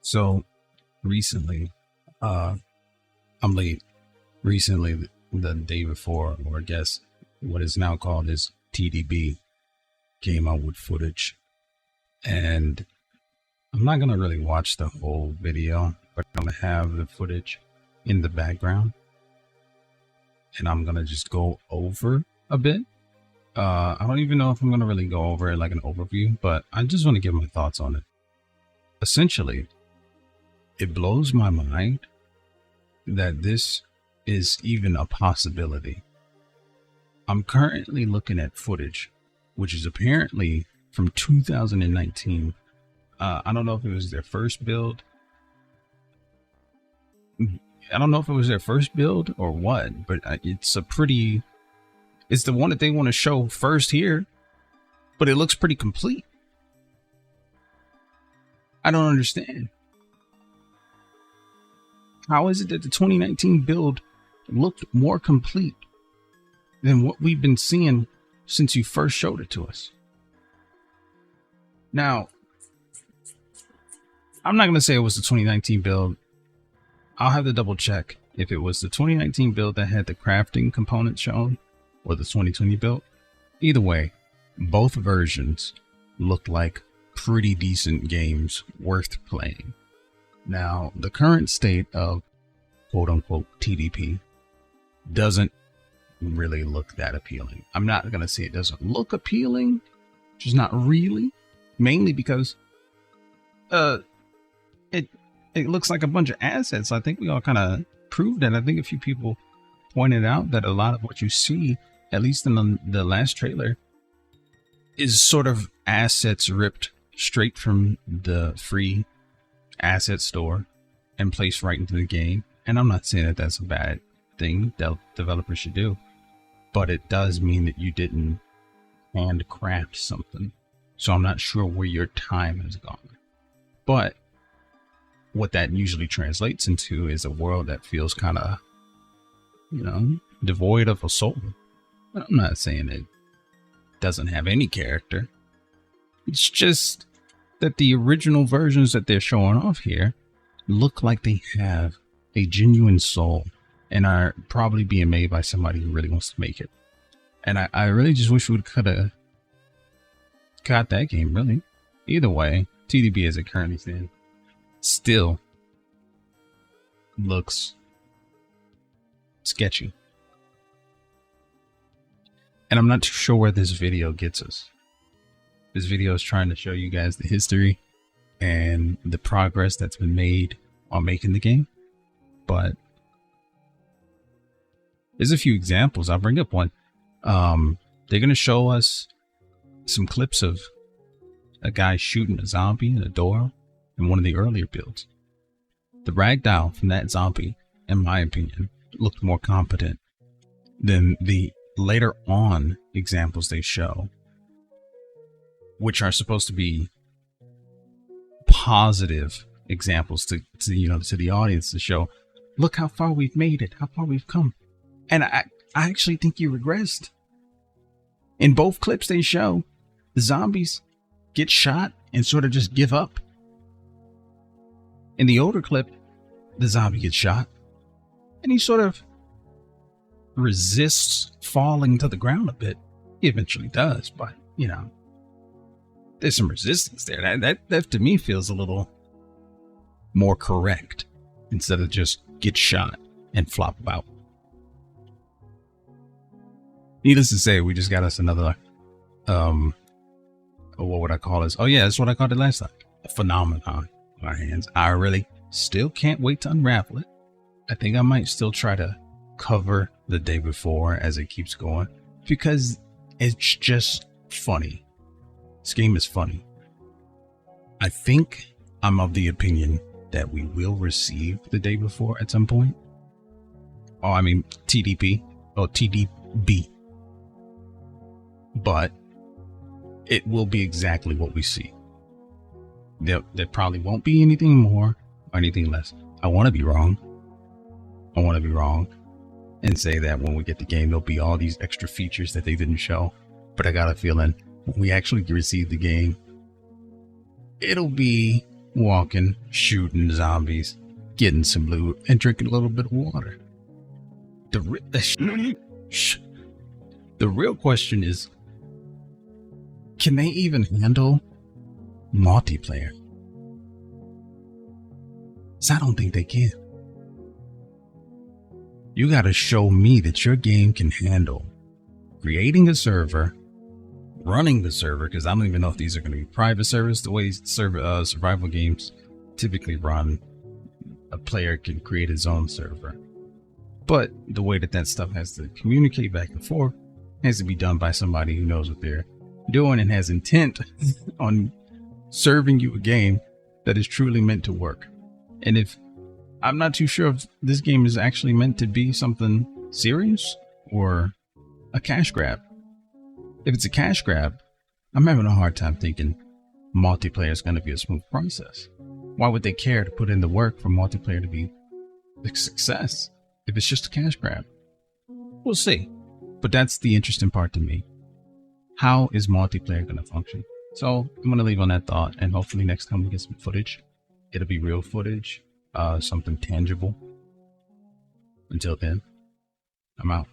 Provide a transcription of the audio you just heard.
So recently, uh, I'm late. Recently, the day before, or I guess what is now called is TDB, came out with footage. And I'm not going to really watch the whole video, but I'm going to have the footage in the background. And I'm going to just go over a bit. I don't even know if I'm going to really go over it like an overview, but I just want to give my thoughts on it. Essentially, it blows my mind that this is even a possibility. I'm currently looking at footage, which is apparently from 2019. I don't know if it was their first build. I don't know if it was their first build or what, but it's the one that they want to show first here, but it looks pretty complete. I don't understand. How is it that the 2019 build looked more complete than what we've been seeing since you first showed it to us? Now, I'm not going to say it was the 2019 build. I'll have to double check if it was the 2019 build that had the crafting component shown or the 2020 build. Either way, both versions look like pretty decent games worth playing. Now, the current state of quote unquote TDP doesn't really look that appealing. I'm not going to say it doesn't look appealing, just not really, mainly because it looks like a bunch of assets. I think we all kind of proved that. I think a few people pointed out that a lot of what you see, at least in the last trailer, is sort of assets ripped straight from the free asset store and placed right into the game. And I'm not saying that that's a bad thing that developers should do, but it does mean that you didn't handcraft something. So I'm not sure where your time has gone. But what that usually translates into is a world that feels kind of, devoid of a soul. I'm not saying it doesn't have any character. It's just that the original versions that they're showing off here look like they have a genuine soul and are probably being made by somebody who really wants to make it. And I really just wish we could have got that game, really. Either way, TDB as it currently stands still looks sketchy. And I'm not too sure where this video gets us. This video is trying to show you guys the history and the progress that's been made on making the game. But there's a few examples. I'll bring up one. They're going to show us some clips of a guy shooting a zombie in a door in one of the earlier builds. The ragdoll from that zombie, in my opinion, looked more competent than the later on examples they show, which are supposed to be positive examples to the audience, to show, look how far we've made it, how far we've come. And I actually think you regressed. In both clips they show, the zombies get shot and sort of just give up. In the older clip, the zombie gets shot and he sort of resists falling to the ground a bit. He eventually does, but there's some resistance there. That to me feels a little more correct instead of just get shot and flop about. Needless to say, we just got us another what would I call this? Oh yeah, that's what I called it last time. A phenomenon on our hands. I really still can't wait to unravel it. I think I might still try to cover the day before as it keeps going, because it's just funny. This game is funny. I think I'm of the opinion that we will receive the day before at some point. Oh, I mean TDP or TDB. But it will be exactly what we see. There probably won't be anything more or anything less. I want to be wrong. And say that when we get the game, there'll be all these extra features that they didn't show. But I got a feeling when we actually receive the game, it'll be walking, shooting zombies, getting some loot, and drinking a little bit of water. The real question is, can they even handle multiplayer? 'Cause I don't think they can. You gotta show me that your game can handle creating a server, running the server, because I don't even know if these are going to be private servers. The way survival games typically run, a player can create his own server. But the way that stuff has to communicate back and forth has to be done by somebody who knows what they're doing and has intent on serving you a game that is truly meant to work. And if I'm not too sure if this game is actually meant to be something serious or a cash grab. If it's a cash grab, I'm having a hard time thinking multiplayer is going to be a smooth process. Why would they care to put in the work for multiplayer to be a success if it's just a cash grab? We'll see. But that's the interesting part to me. How is multiplayer going to function? So I'm going to leave on that thought, and hopefully next time we get some footage, it'll be real footage, something tangible. Until then, I'm out.